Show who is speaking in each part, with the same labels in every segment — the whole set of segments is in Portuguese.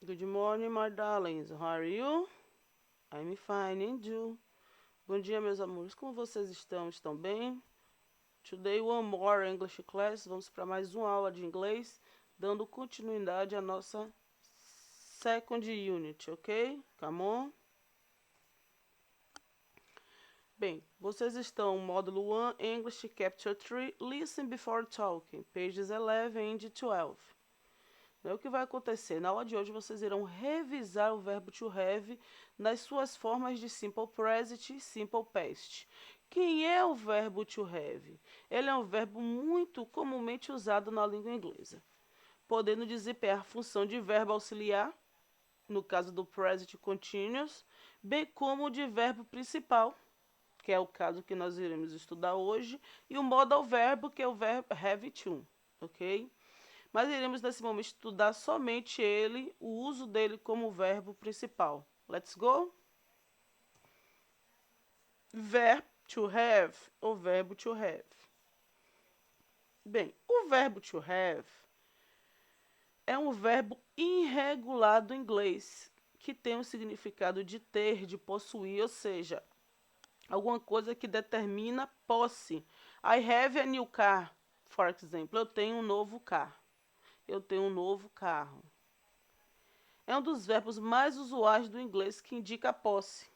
Speaker 1: Good morning, my darlings. How are you? I'm fine, and you? Bom dia, meus amores. Como vocês estão? Estão bem? Today, one more English class. Vamos para mais uma aula de inglês, dando continuidade à nossa second unit, ok? Come on. Bem, vocês estão no módulo 1, English Chapter 3, Listen Before Talking, pages 11 and 12. O que vai acontecer? Na aula de hoje vocês irão revisar o verbo to have nas suas formas de simple present e simple past. Quem é o verbo to have? Ele é um verbo muito comumente usado na língua inglesa, podendo desempenhar função de verbo auxiliar, no caso do present continuous, bem como de verbo principal, que é o caso que nós iremos estudar hoje, e o modal verbo, que é o verbo have to, ok? Mas iremos nesse momento estudar somente ele, o uso dele como verbo principal. Let's go? Verb to have ou verbo to have. Bem, o verbo to have é um verbo irregular do inglês, que tem o significado de ter, de possuir, ou seja, alguma coisa que determina posse. I have a new car, for example. Eu tenho um novo carro. Eu tenho um novo carro. É um dos verbos mais usuais do inglês que indica posse.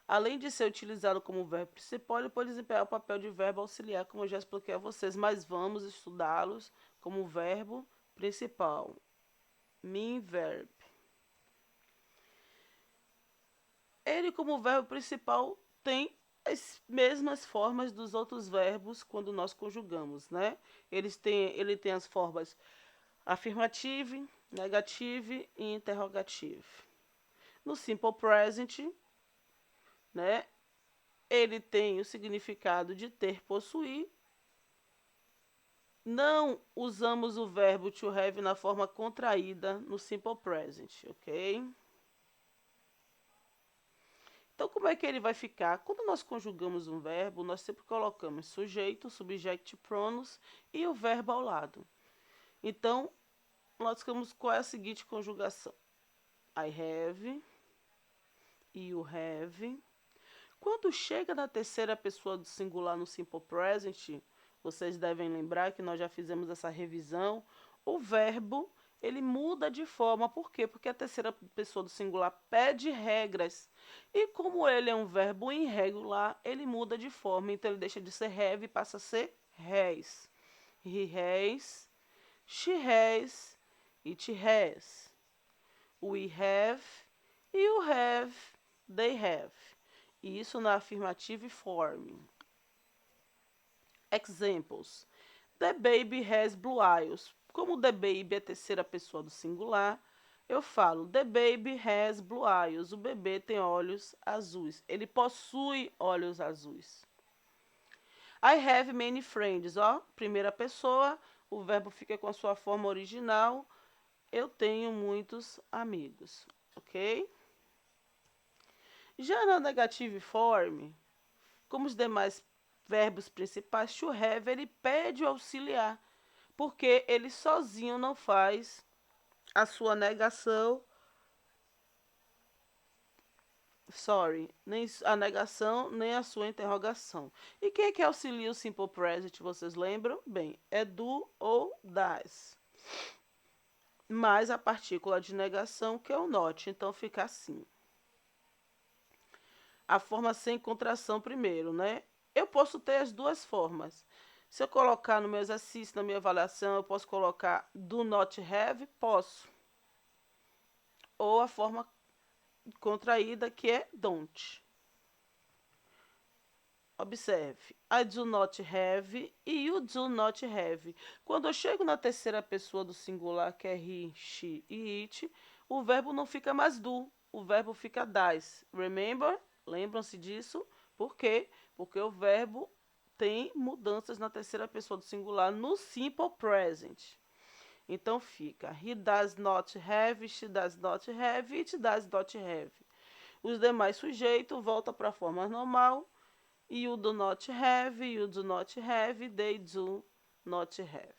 Speaker 1: Além de ser utilizado como verbo principal, ele pode desempenhar o papel de verbo auxiliar, como eu já expliquei a vocês, mas vamos estudá-los como verbo principal. Main verb. Ele, como verbo principal, tem as mesmas formas dos outros verbos quando nós conjugamos, né? Ele tem as formas afirmative, negative e interrogative. No simple present, né? Ele tem o significado de ter, possuir. Não usamos o verbo to have na forma contraída no simple present, ok? Então, como é que ele vai ficar? Quando nós conjugamos um verbo, nós sempre colocamos sujeito, subject pronouns e o verbo ao lado. Então, nós temos qual é a seguinte conjugação: I have, you have. Quando chega na terceira pessoa do singular no simple present, vocês devem lembrar que nós já fizemos essa revisão, o verbo ele muda de forma. Por quê? Porque a terceira pessoa do singular pede regras. E como ele é um verbo irregular, ele muda de forma. Então ele deixa de ser have e passa a ser has. He has, she has, it has. We have, you have, they have. Isso na affirmative form. Examples. The baby has blue eyes. Como the baby é a terceira pessoa do singular, eu falo the baby has blue eyes. O bebê tem olhos azuis. Ele possui olhos azuis. I have many friends. Ó, primeira pessoa, o verbo fica com a sua forma original. Eu tenho muitos amigos, ok? Já na negative form, como os demais verbos principais, to have ele pede o auxiliar, porque ele sozinho não faz a sua negação, nem a negação, nem a sua interrogação. E quem é que auxilia o simple present, vocês lembram? Bem, é do ou das. Mais a partícula de negação, que é o not, então fica assim. A forma sem contração primeiro, né? Eu posso ter as duas formas. Se eu colocar no meu exercício, na minha avaliação, eu posso colocar do not have? Posso. Ou a forma contraída, que é don't. Observe. I do not have e you do not have. Quando eu chego na terceira pessoa do singular, que é he, she e it, o verbo não fica mais do, o verbo fica das. Remember? Lembram-se disso? Por quê? Porque o verbo tem mudanças na terceira pessoa do singular no simple present. Então fica he does not have, she does not have, it does not have. Os demais sujeitos voltam para a forma normal. You do not have, you do not have, they do not have.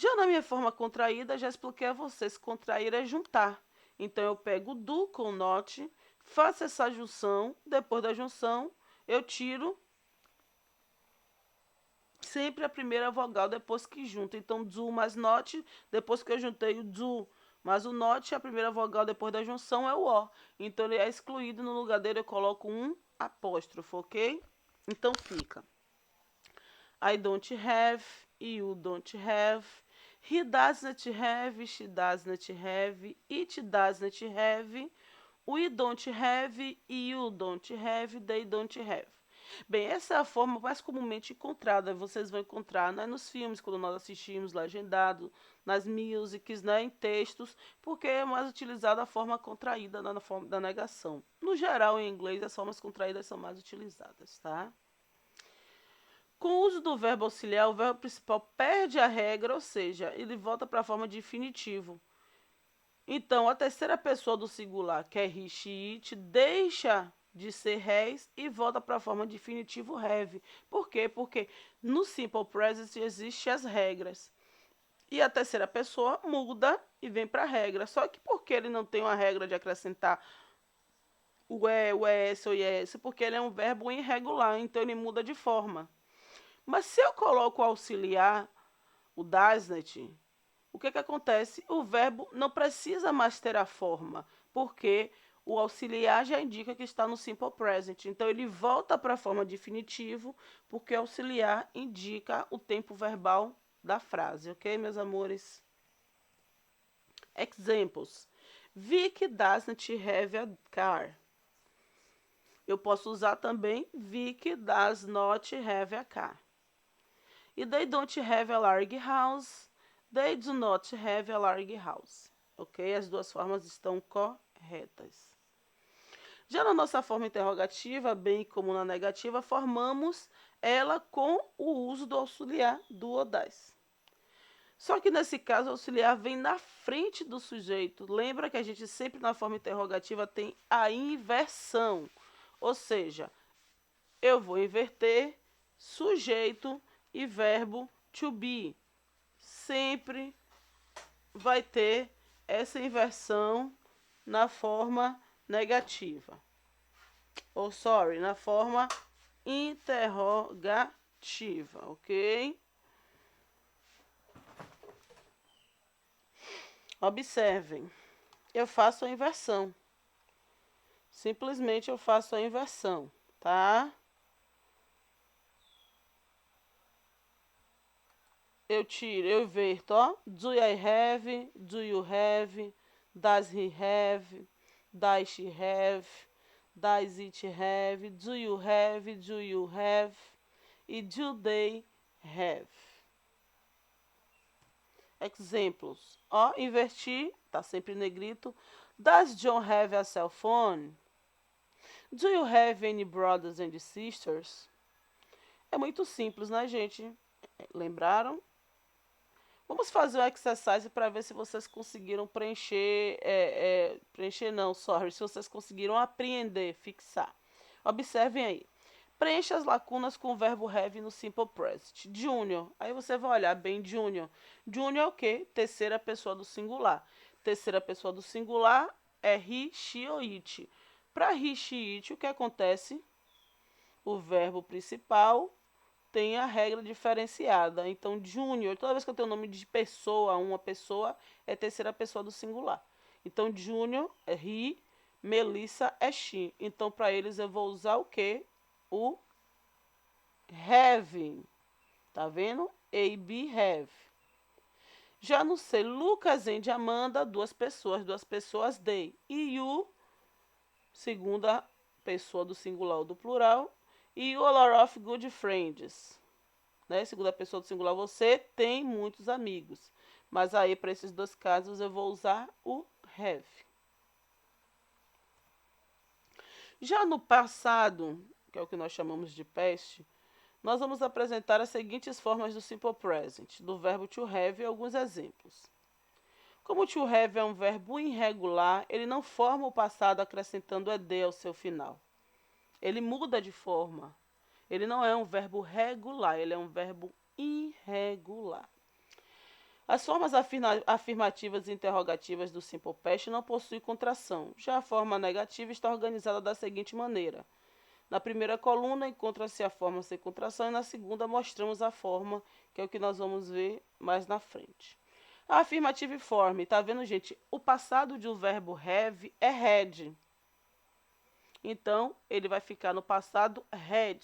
Speaker 1: Já na minha forma contraída, já expliquei a vocês, contrair é juntar. Então eu pego o do com o not, faço essa junção, depois da junção eu tiro sempre a primeira vogal depois que junta. Então do mais not, depois que eu juntei o do mas o not, a primeira vogal depois da junção é o O. Então ele é excluído, no lugar dele eu coloco um apóstrofo, ok? Então fica I don't have, you don't have, he doesn't have, she doesn't have, it doesn't have, we don't have, you don't have, they don't have. Bem, essa é a forma mais comumente encontrada. Vocês vão encontrar, né, nos filmes, quando nós assistimos legendado, nas musics, né, em textos, porque é mais utilizada a forma contraída na forma da negação. No geral, em inglês, as formas contraídas são mais utilizadas, tá? Com o uso do verbo auxiliar, o verbo principal perde a regra, ou seja, ele volta para a forma de infinitivo. Então, a terceira pessoa do singular, que é he, she, it, deixa de ser has e volta para a forma de infinitivo have. Por quê? Porque no simple present existem as regras. E a terceira pessoa muda e vem para a regra. Só que porque ele não tem uma regra de acrescentar o es ou yes, porque ele é um verbo irregular, então ele muda de forma. Mas se eu coloco o auxiliar, o doesn't, o que acontece? O verbo não precisa mais ter a forma, porque o auxiliar já indica que está no simple present. Então ele volta para a forma de definitivo, porque o auxiliar indica o tempo verbal da frase, ok, meus amores? Examples. Vic doesn't have a car. Eu posso usar também Vic does not have a car. E they don't have a large house. They do not have a large house. Ok? As duas formas estão corretas. Já na nossa forma interrogativa, bem como na negativa, formamos ela com o uso do auxiliar do ou das. Só que nesse caso, o auxiliar vem na frente do sujeito. Lembra que a gente sempre na forma interrogativa tem a inversão. Ou seja, eu vou inverter sujeito e verbo to be. Sempre vai ter essa inversão na forma negativa. Ou, sorry, na forma interrogativa, ok? Observem, eu faço a inversão. Simplesmente eu faço a inversão, tá? Eu tiro, eu inverto, ó. Do I have, do you have, does he have, does she have, does it have, do you have, e do they have. Exemplos, ó, inverti, tá sempre negrito. Does John have a cell phone? Do you have any brothers and sisters? É muito simples, né, gente? Lembraram? Vamos fazer um exercise para ver se vocês conseguiram preencher, preencher não, sorry, se vocês conseguiram apreender, fixar. Observem aí. Preencha as lacunas com o verbo have no simple present. Junior, aí você vai olhar bem junior. Junior é o quê? Terceira pessoa do singular. Terceira pessoa do singular é he, she ou it. Para he, she, it, o que acontece? O verbo principal tem a regra diferenciada. Então, júnior, toda vez que eu tenho o nome de pessoa, uma pessoa, é terceira pessoa do singular. Então, júnior é he, Melissa é she. Então, para eles eu vou usar o quê? O have. Tá vendo? A, B, have. Já no C, Lucas e Amanda, duas pessoas they. E you, segunda pessoa do singular ou do plural. E you a lot of good friends. Né? Segunda pessoa do singular, você tem muitos amigos. Mas aí, para esses dois casos, eu vou usar o have. Já no passado, que é o que nós chamamos de past, nós vamos apresentar as seguintes formas do simple present, do verbo to have e alguns exemplos. Como to have é um verbo irregular, ele não forma o passado acrescentando ed ao seu final. Ele muda de forma. Ele não é um verbo regular, ele é um verbo irregular. As formas afirmativas e interrogativas do Simple Past não possuem contração. Já a forma negativa está organizada da seguinte maneira. Na primeira coluna encontra-se a forma sem contração e na segunda mostramos a forma, que é o que nós vamos ver mais na frente. A afirmativa form, tá vendo, gente? O passado de um verbo have é had. Então, ele vai ficar no passado had.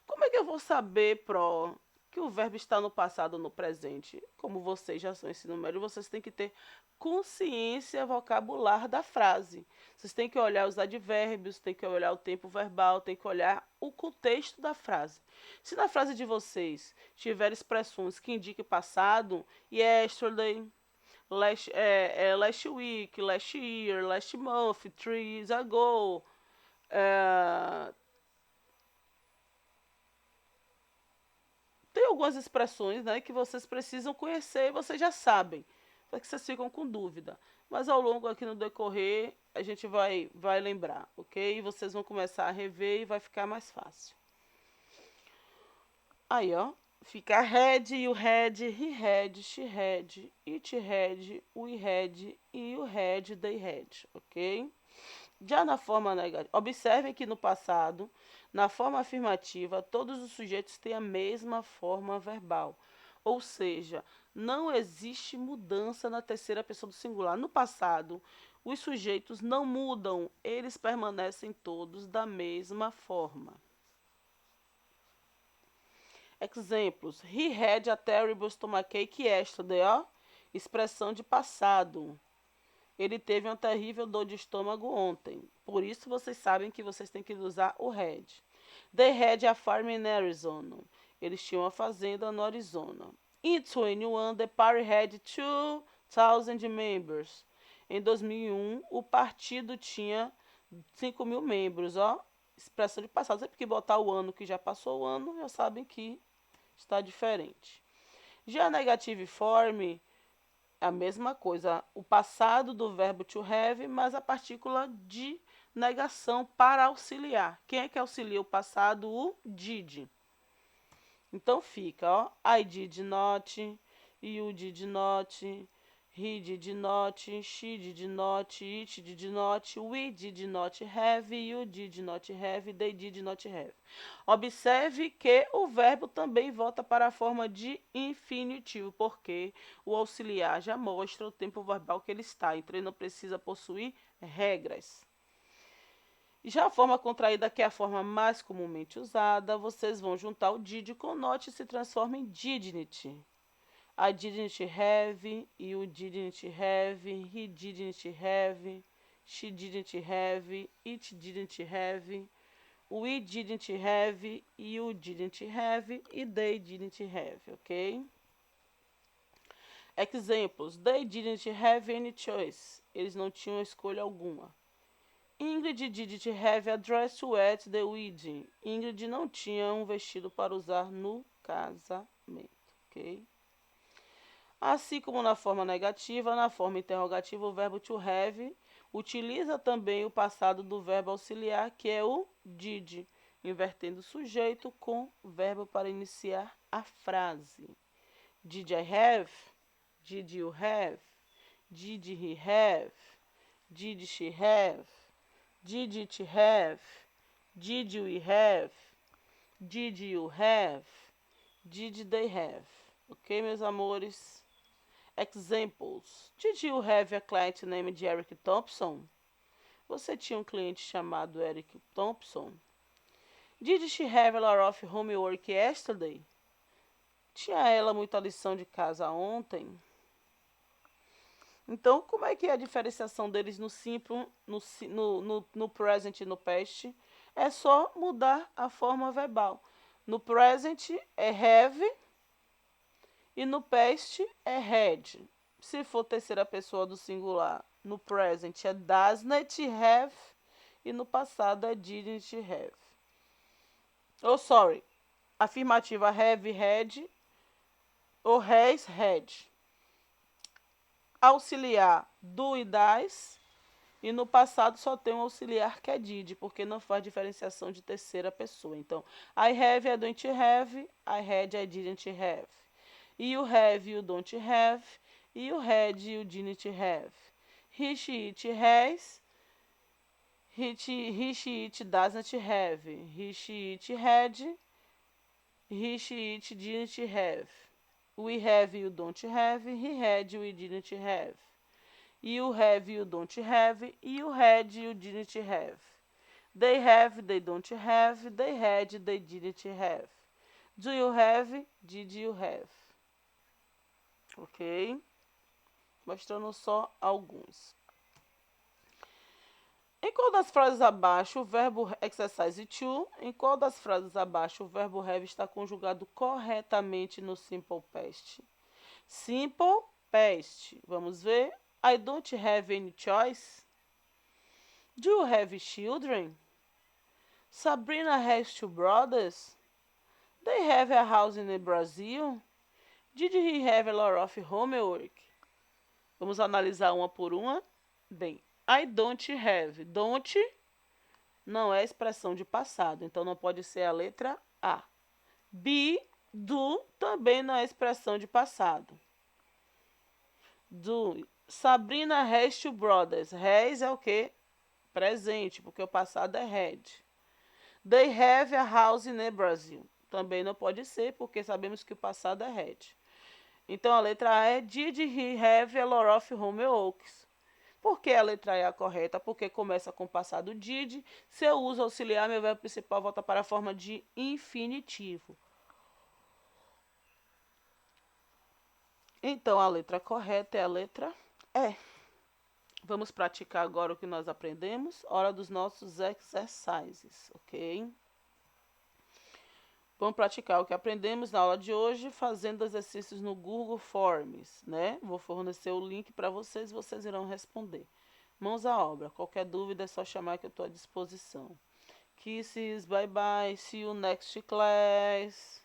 Speaker 1: Como é que eu vou saber, Pro, que o verbo está no passado ou no presente? Como vocês já são ensino médio, vocês têm que ter consciência vocabular da frase. Vocês têm que olhar os advérbios, têm que olhar o tempo verbal, têm que olhar o contexto da frase. Se na frase de vocês tiver expressões que indiquem passado, yesterday, last week, last year, last month, 3 years ago, é, tem algumas expressões, né, que vocês precisam conhecer e vocês já sabem, só que vocês ficam com dúvida. Mas ao longo aqui no decorrer, a gente vai lembrar, ok? E vocês vão começar a rever e vai ficar mais fácil. Aí, ó, fica had, you had, he had, she had, it had, we had, you had, they had, ok? Já na forma negativa, observem que no passado, na forma afirmativa, todos os sujeitos têm a mesma forma verbal. Ou seja, não existe mudança na terceira pessoa do singular. No passado, os sujeitos não mudam, eles permanecem todos da mesma forma. Exemplos: He had a terrible stomachache yesterday, ó. Expressão de passado. Ele teve uma terrível dor de estômago ontem. Por isso vocês sabem que vocês têm que usar o had. They had a farm in Arizona. Eles tinham uma fazenda no Arizona. In 2021, the party had 2,000 members. Em 2001, o partido tinha 5.000 membros. Ó, expressão de passado. Sempre que botar o ano que já passou o ano, já sabem que está diferente. Já a negative form, a mesma coisa, o passado do verbo to have, mas a partícula de negação para auxiliar. Quem é que auxilia o passado? O did. Então fica, ó, I did not, you did not, he did not, she did not, it did not, we did not have, you did not have, they did not have. Observe que o verbo também volta para a forma de infinitivo, porque o auxiliar já mostra o tempo verbal que ele está, então ele não precisa possuir regras. Já a forma contraída, que é a forma mais comumente usada, vocês vão juntar o did com not e se transforma em didn't. I didn't have, you didn't have, he didn't have, she didn't have, it didn't have, we didn't have, you didn't have e they didn't have, ok? Exemplos: They didn't have any choice. Eles não tinham escolha alguma. Ingrid didn't have a dress to wear at the wedding. Ingrid não tinha um vestido para usar no casamento, ok? Assim como na forma negativa, na forma interrogativa, o verbo to have utiliza também o passado do verbo auxiliar, que é o did, invertendo o sujeito com o verbo para iniciar a frase. Did I have? Did you have? Did he have? Did she have? Did it have? Did we have? Did you have? Did they have? Ok, meus amores? Examples. Did you have a client named Eric Thompson? Você tinha um cliente chamado Eric Thompson? Did she have a lot of homework yesterday? Tinha ela muita lição de casa ontem? Então, como é que é a diferenciação deles no simple, no present e no past? É só mudar a forma verbal. No present é have e no past é had. Se for terceira pessoa do singular, no present é doesn't have e no passado é didn't have. Oh, sorry. Afirmativa have, had ou has, had. Auxiliar do e das. E no passado só tem um auxiliar que é did, porque não faz diferenciação de terceira pessoa. Então, I have, I don't have, I had, I didn't have. You have, you don't have, E o had e o didn't have. He, she, it has. He, she, it doesn't have. He, she, it had. He, she, it didn't have. We have, you don't have. He had, we didn't have. You have, you don't have. You had, you didn't have. They have, they don't have. They had, they didn't have. Do you have? Did you have? Ok? Mostrando só alguns. Em qual das frases abaixo o verbo exercise to? Em qual das frases abaixo o verbo have está conjugado corretamente no simple past? Simple past. Vamos ver. I don't have any choice. Do you have children? Sabrina has two brothers. They have a house in Brazil. Did he have a lot of homework? Vamos analisar uma por uma. Bem, I don't have. Don't não é expressão de passado, então não pode ser a letra A. Be, do, também não é expressão de passado. Do, Sabrina has two brothers. Has é o quê? Presente, porque o passado é had. They have a house in the Brazil. Também não pode ser, porque sabemos que o passado é had. Então a letra A é Did he have a lot of homeworks? Por que a letra A é a correta? Porque começa com o passado did. Se eu uso auxiliar, meu verbo principal volta para a forma de infinitivo. Então a letra correta é a letra E. Vamos praticar agora o que nós aprendemos. Hora dos nossos exercises, ok? Vamos praticar o que aprendemos na aula de hoje, fazendo exercícios no Google Forms, né? Vou fornecer o link para vocês e vocês irão responder. Mãos à obra. Qualquer dúvida é só chamar que eu estou à disposição. Kisses, bye bye, see you next class.